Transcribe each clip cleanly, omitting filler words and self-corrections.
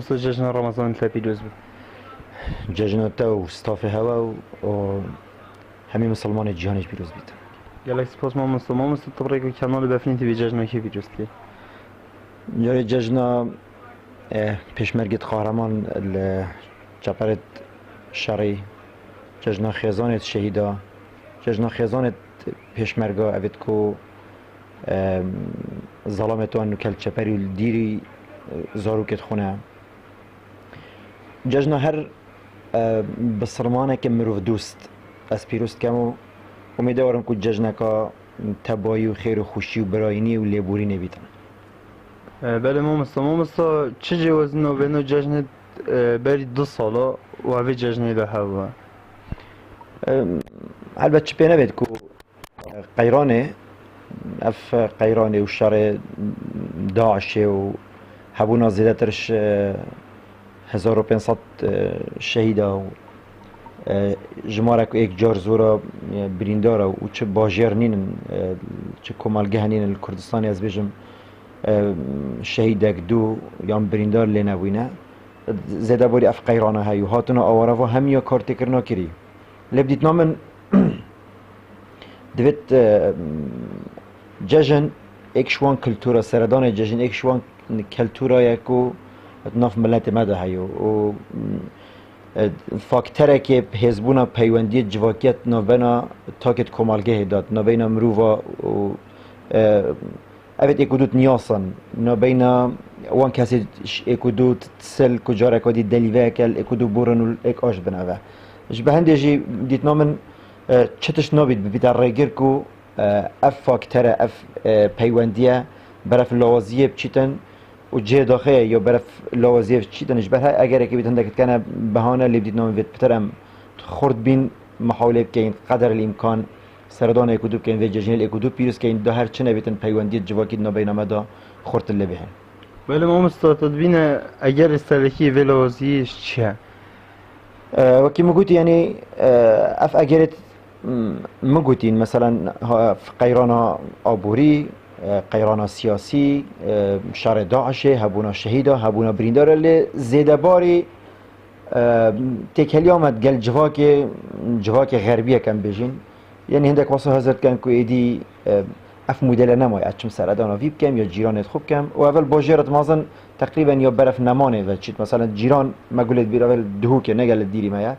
مامۆستا جژن ڕەمەزان لە پیرۆز بێت. جژنەتە و ستافی هەوا و هەمی مسلمانی جیهانیش پیرۆز بیت. گەلێک سپاس مامۆستا تبڕێک و کەناڵی بەفرین تیوی جژنێکی پیرۆزتی. جاری جژنا پێشمەرگت قهرمان لە چەپەرت شەڕی جژنا خێزانت شەهیدا جژنا خێزانت پێشمەرگا ئەوێت کو زەڵامێتوان و کەلچەپەری و دیری زاروکت خونە جژنا هەر بسرمانێکی مرۆڤ دوست ئەس پیرۆست کەم و ئومێدەوەرم کو جژنەکە تەبایی و خێر و خوشی و برایینی و لێبوری نەبیتن. بله مامۆستا چ جێوەزنەوە بێنەوە جژنت بەری 2 ساڵە و ئەوێ جژنی لە هەبووە. البته چی پێ نەبێت کو قەیرانێ ئەف قەیرانێ و شەڕێ داعشێ و هەبوونا زیاترش 1500 شەهیدا و ژمارەك ئێک جار زۆرە بریندارە و چ باژێر نینن چ کۆمەڵگە هەنینن لە کوردستانی ئەس بێژم شەهیدێک دوو یان بریندار لێ نەبووینە زێدەباری ئەف قەیرانە هەیە و هاتنە ئەوەرەوە هەمیە کارتێکردنا کردی لێ بدیتنا من دەبێت جژن ئێک شوان کلتورە سەردانی جژن ئێک شوان کلتورایەک و ناف ملەتی مەدە هەیە و فاکتەرێکی هێزبوونە پەیوەندیە جڤاکیەت ناوبەنا تاکێت کۆمەڵگە هێدات ناوبەینە مرۆڤە و ئەوێت ئێک و دووت نیاسن ناوبەینە وان کەسی ئێک و دووت سل کوجارێک وەدی دەلیڤەیەکەل ئێک و دوو بۆرن و ئێک ئاش بنەوە ji bi hindêjî dîtna min çi tişt nabît bibîta rêgirk û ev faktere ev peywendiye beref lawaziyê biçîtin û cihê daxeye ya beref lawaziyê biçîtin ji ber her egerekê bît hindek dikene behane lê dîtna min vêt pitir em xurt bîn mihawlê bikeyin qeder îmkan serdanê ku dû bikeyin vê cejinê lê ku dû pîroz keyin da her çi nebêtin peywendiyê civakî nabeyna me da xurtin lê bihên. Belê mamosta tedbîne eger îstelekî vê lawaziyê çi ye? وكي مقولتي يعني اف اجرت مقولتين مثلا قيرانا عبوري قيرانا سياسي شر داعش هبونا شهيدا هبونا بريندار اللي زيد باري تكليامت قال جواكي غربيه كان بيجين يعني عندك وصل هزرت كان كويدي اف موديل نماي اتشم سردانا فيب كم يا جيرانت خوب كم واول باجرت مازن تقريبا يا برف نمانه و چیت مثلا جیران مگولت بیرول دهو که نگل دیری مایا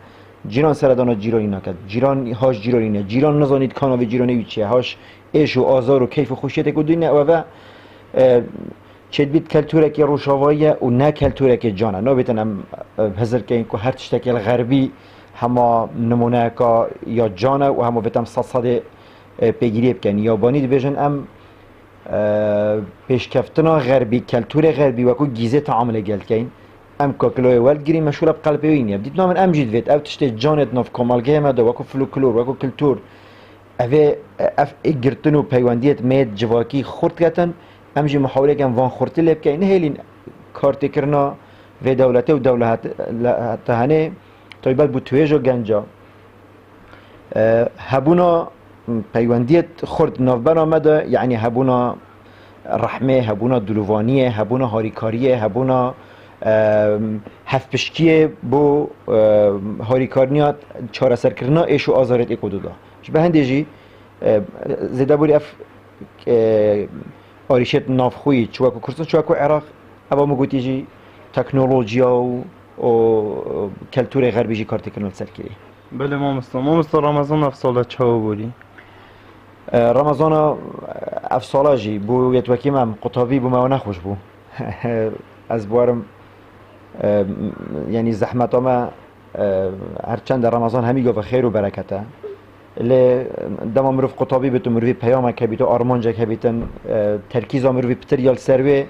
جیران سردانا جیرانی نکد جیران هاش جیرانی نه جیران نزانید کاناوی جیرانی چیه هاش عیش و آزار و کیف و خوشیت کو دنیا و چت بیت کلتوره که روشاوایه و نه کلتوره که جانه نه بیتنم هزار که اینکو هر تشتکل غربی هما نمونه کا یا جانه و هما بیتم صد پیگیری بکن یابانی دیویژن ام پیشکفتنا غربی کلتور غربی وکو گیزه تعامل گلکین ام کوکلوی ولد گیری مشغول بقلبیینی بدید نام ام جید وید او تشت جانت ناف کمالگه ما دو وکو فلوکلور وکو کلتور اوه اف اگرتنو پیوندیت مید جواکی خورد کتن ام جی محاوله کن وان خورتی لب کین هیلین کارتی کرنا و دولته و دولت تهانه طیبت بو تویج و گنجا هبونا پیوندیت خورد نافبنا مده یعنی هبونا رحمه هبونا دلوانیه هبونا هاریکاریه هبونا هفپشکیه بو هاریکارنیات چاره سرکرنا ایش و آزارت ایکو دودا به هندیجی زیده بوری اف آریشت نافخوی چواکو کردستان چواکو عراق اما مگوتی جی تکنولوژیا و کلتور غربی جی کارتی کرنال سرکری بله مامۆستا ڕەمەزان ئەف ساڵە چاوە بووری رمضان افسالاجی بو یتوکی من قطابی بو ما نخوش بو از بوارم یعنی زحمت ما هرچند رمضان همی گفت خیر و برکته لی دم مروف قطابی بتو مروی پیام که بیتو آرمان جک بیتن ترکیز مروی پتر یال سروی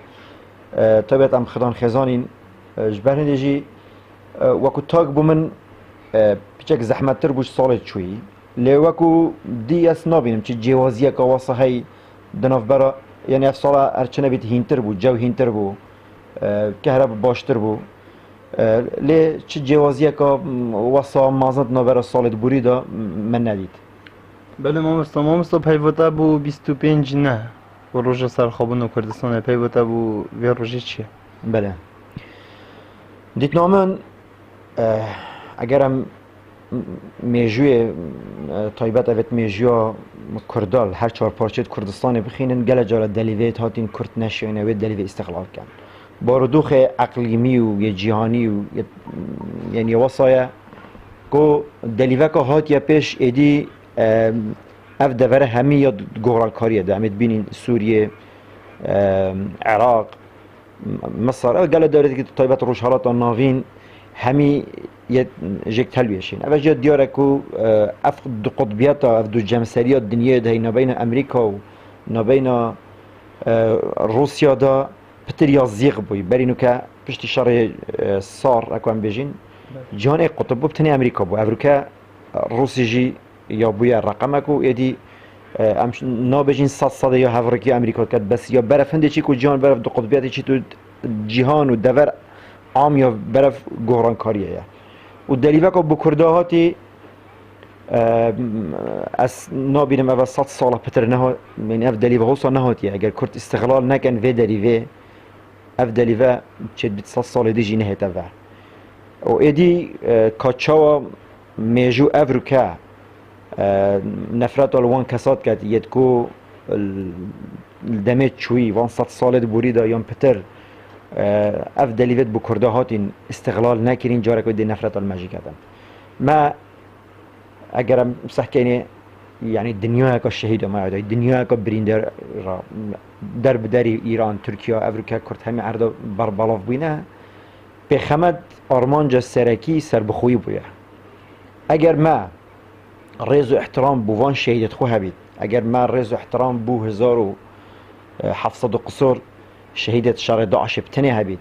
طبیعت ام خدان خزانین جبرن دیجی وقت تاگ بو من پیچک زحمت تر بوش سالت چوی لوکو دی اس نبینم چه جوازیه که واسه هی دناف برا یعنی افساله ارچنه بیت هینتر بود جو هینتر بود کهرب باشتر بود لی چه جوازیه که واسه مازند نبرا سالت بوری دا من ندید بله مامۆستا پەیوەتە بۆ 25 نه بۆ ڕۆژە سەرخابوون و کوردستان پەیوەتە بۆ وێ ڕۆژی چییە؟ بله دیتنامن اگرم میجوی تایبت اوت میجیا کردال هر چهار پارچه کردستان بخینن گله جال دلیویت هاتین کرد نشینه و دلیو استقلال کن باردوخ اقلیمی و یه جهانی و یعنی وصایا کو دلیوه که هات یا پیش ایدی اف دفره همی یا گورال کاریه ده امید بینین سوریه عراق مصر او گله دارید که تایبت روشهالات ناوین همی یه جک تلویشین. اوج جد دیاره کو اف دو قطبیات اف دو جمسریات دنیای ده نبین امریکا و نبین روسیا دا پتر یا زیغ بوی برینو که پشتی شر سار اکوان بیجین جهان قطب بتنی امریکا بو امریکا روسی جی یا بوی رقم کو ایدی امش نابجین صد یا هفرکی امریکا کد بس یا برفنده چی کو جهان برف دو قطبیاتی چی تو جهان و دور عام یا برف گهران کاریه و دلیوه که بکرده هاتی از نابینم اول 100 سال پتر نه من اف دلیوه هوسا نهاتیه اگر کرد استقلال نکن و دلیوه اف دلیوه چه 100 سال دیجی نهت اول و ایدی کاچاوا میجو افروکا نفرت الوان کسات کرد یدکو دمت چوی وان 100 سال بوری دا یان پتر اف دلیوت بو کرده هاتین استقلال نکرین جارک و دی نفرت المجی کردن ما اگرم سحکینه یعنی دنیا کا شهید ما عدای دنیا کا بریندر را در بدری ایران ترکیه افریقا کرد همه عرض بر بالاف بینه به خمد آرمانجا سرکی سر بخوی بوده اگر ما رز و احترام بوان شهیدت خو هبید اگر ما رز و احترام بو 1700 قصور شهیدت شهر داعش بتنی هبید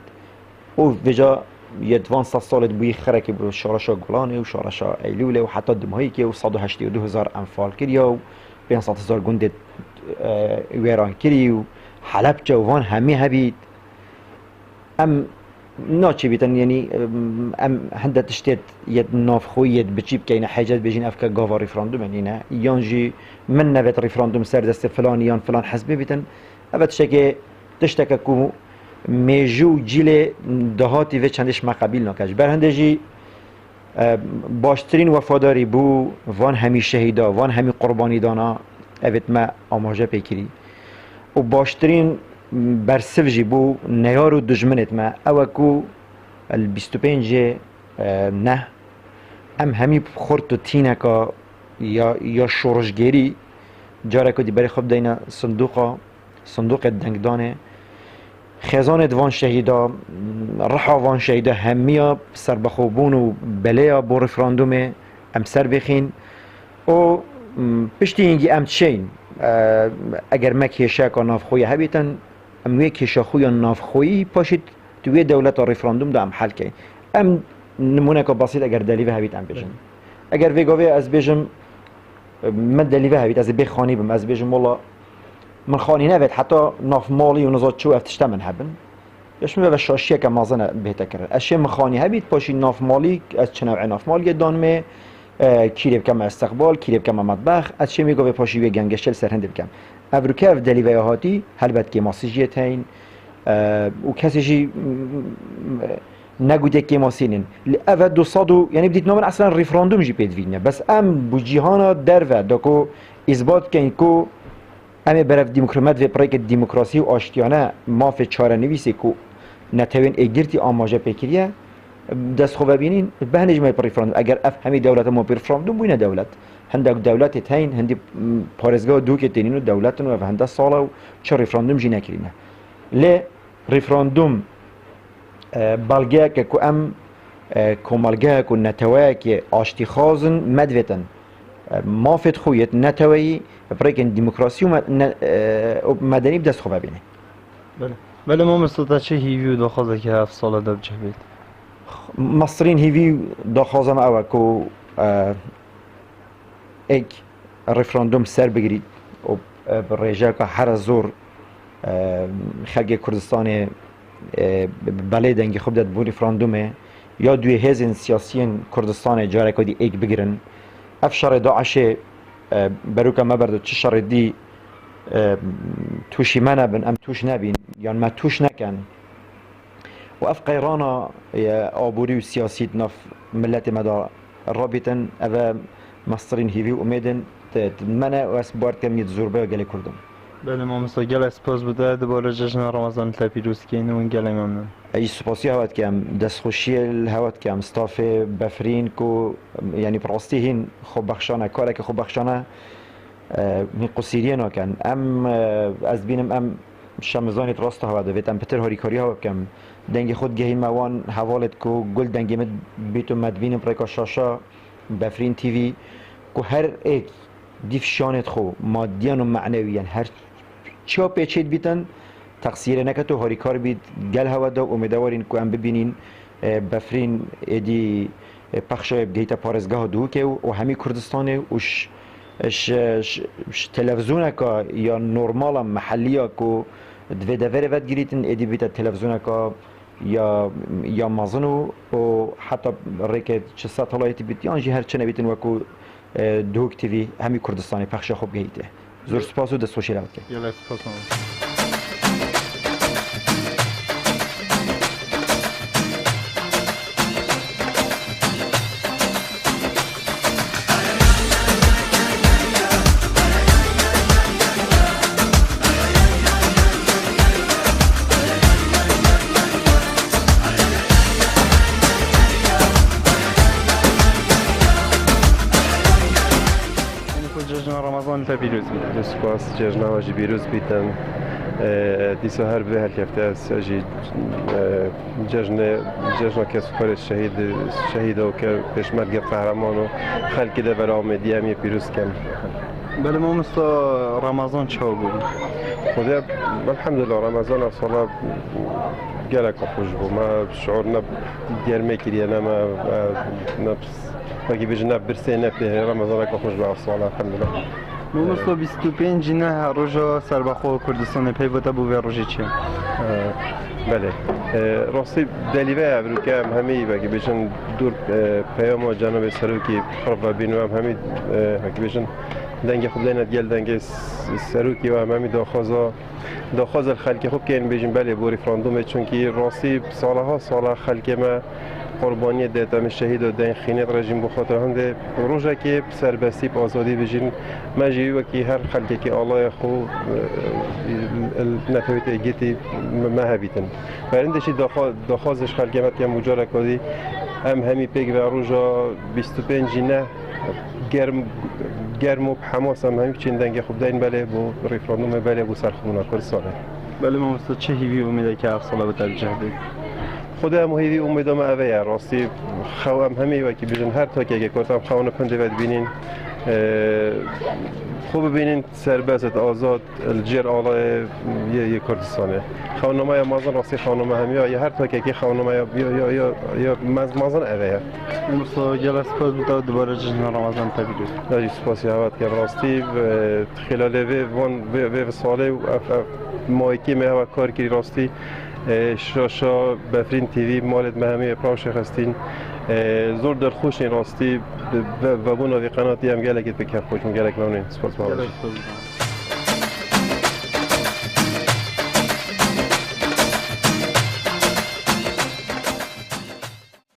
او وجا یدوان 100 سال بوی خرکی بو شارشا گلانه و شارشا ایلوله و حتی دمهایی که 182,000 انفال کری و 500,000 گنده ویران کری و حلب جوان همه هبید ام ناچی بیتن یعنی ام هنده تشتید ید نافخوی ید بچیب که این حاجت بجین افکا گاوا ریفراندوم اینه یانجی من نوید ریفراندوم سر دست فلان یان فلان حزبی بیتن اوت شکه تشتکه کو میجو جیل دهاتی و چندش مقابل نکش برهنده جی باشترین وفاداری بو وان همی شهیدا وان همی قربانی دانا اوت ما آماجه پیکری و باشترین برسف جی بو نیار و دجمنت ما او کو ال 25 نه ام همی خورد و تینکا یا شورشگیری جاره که دی بری خوب دینا صندوق دنگدانه خزان دوان شهیدا رحا وان شهیدا همیا سر بخوبون و بلیا بو رفراندوم ام سر بخین و پشتی اینگی ام چین اگر ما کیشه که نافخوی هبیتن ام وی کیشه خوی نافخوی پاشید توی دولت رفراندوم دا ام حل کن ام نمونه که بسیط اگر دلیوه هبیت ام بجن اگر ویگاوی از بجم من دلیوه هبیت از بخانی بم از بجم والله من خانی نبید حتی ناف مالی و نزاد چو افتشته من هبن یش می به شاشیه که مازن بهتر کرد اشیا من خانی هبید پاشی ناف مالی از چه نوع ناف مالی دان می کیریب کم استقبال کیریب کم مطبخ از چه میگه پاشی و گنگشل سرهند بکم افریقا و دلیوه هاتی هلبت که ماسیجیت هین و کسیشی نگوده که ماسینن اول 200 یعنی بدید نامن اصلا ریفراندوم جی پیدوینه بس ام بوجیهانا در و داکو اثبات کن کو امی برف دموکرات و پرایک دموکراسی و آشتیانه ماف چاره نویسی کو نتوین اگرتی آماجه پیکریه دست خوب ببینین به نجمه ریفراندوم اگر اف همی دولت ما ریفراندوم بینه دولت هندک دولت تاین هندی پارزگاه دو که تینینو دولتن و هنده سالا و چه ریفراندوم جی نکرینه لی ریفراندوم بالگه که کو ام کومالگه کو نتوه که آشتی خازن مدویتن مافت خویت نتوهی برای دموکراسی و مدنی بدست خوب ببینه. بله ما مثلا چه هیوی داخل که 7 سال دب جبید. مصرین هیوی داخل ما اوه کو ایک رفراندوم سر بگیرید و برایجه که هر زور خلق کردستان بله دنگی خوب داد بو رفراندومه یا دوی هزین سیاسیین کردستان جاره که دی ایک بگیرن افشار داعش بروکا ما برد چه شر دی توشی من بن ام توش نبین یا ما توش نکن و اف قیرانا آبوری و سیاسی نف ملت مدار رابطن او مصرین هیوی امیدن منه و اسبارت کم ید زوربه و گلی کردم بله مامستا گل سپاس بوده دوباره جشن رمضان تا پیروز کردین و گل ممنون ای سپاسی هوات کم دستخوشی هوات کم استاف بفرین کو یعنی براستی هین خوب بخشانه کاره که خوب بخشانه می قصیریه نکن از بینم شمزانی راست هوا دوید پتر هاری کاری ها کم دنگ خود گهی موان حوالت کو گل دنگی مد بیتو مدوین پرکا شاشا بفرین تیوی کو هر ایک دیف شانت خو مادیان و معنویان هر چا پیچید بیتن تقصیر نکتو هاری کار بید گل هوا دا امیدوارین کو ام ببینین بفرین ادی پخشای بگیتا پارزگاه دو که و همی کردستانه وش تلفزیون کا یا نورمال محلی کو دوی دوره ود گریتن ادی بیت تلفزیون کا یا مازنو و حتی ریکه چه ساتلایتی بیت یانجی هر چنه بیتن وکو دوک تیوی همی کردستانی پخش خوب گیته زور سپاس و دستخوشی رفت که گل سپاس جشن رمضان تا پیروز بید سپاس جشن واجی بیروز بیتن دیسا هر به هر کفته است اجی جشن کس پر شهید و که پشمرگ قهرمان و خلقی ده برای آمدی همی پیروز کم بله مامستا رمضان چه بود خدا الحمدلله رمضان افصالا گلک خوش بود ما شعور نب گرمه کریه نما نفس وقتی بیش نب برسه نفته رمضان که خوش بود افصالا الحمدلله مامستا 25 نه روزا سربخو کردستان پی بوده بود روزی چه بله راستی دلیوه ابرو که همی وقتی بیشن دور پیام جناب سروکی خراب بینو همی وقتی بیشن دنگ خوب دینت گل دنگ سروکی و همی داخاز خلک خوب که این بیشن بله بو رفراندوم چون که راستی سال خلک ما قربانی دادم شهید و دین خینت رژیم بخاطر هنده روزه که سربستی به آزادی بجین مجیی و که هر خلقی که الله خو نتویت ایگیتی مهبیتن برندشی داخازش خلقی مت که مجاره کردی همی پیگ و روزا 25 نه گرم و حماس همی چین دنگ خوب دین بله بو رفراندوم بله بو سرخونه کردستانه بله مامستا چه هیوی امیده که افصالا به ترجیح بید خدا مهیدی امیدم اوه راستی خوام همی و که بیشتر هر تا که کارتم خوان پنده ود بینین خوب ببینین سربست آزاد الجر آلای یه کردستانه خانمای مازن راستی خانم همی یا هر تا که خانمای یا مازن اوه مامستا گل سپاس بود دوباره جشن رمضان تا پیروز داری سپاسی هوات که راستی خلال و ساله مایکی مه کار کردی راستی شاشا بفرین تیوی مالت مهمی پراوش خستین زور در خوش راستی و بونا وی قناتی هم گلکت بکر خوش من گلک ممنون سپاس